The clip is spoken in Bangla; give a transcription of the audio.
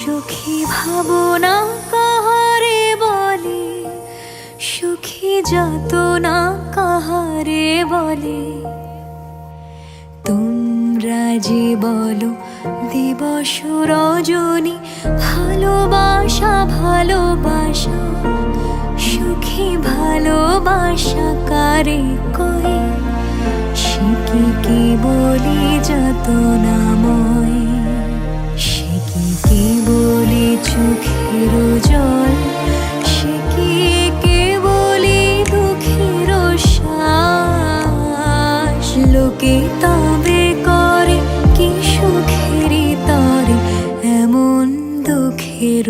সুখী ভাবনা কাহারে বলে, সুখী যাতনা কাহারে বলে। তোমরা যে বলো দিবস রজনী, ভালোবাসা ভালোবাসা, সুখী ভালোবাসা কারে কহে? সে কি বলি যাতনাময়, সে কি বলি চোখের জল, সে কি বলি দুঃখের শ্বাস। লোকে তবে করে কি সুখেরই তরে এমন দুঃখের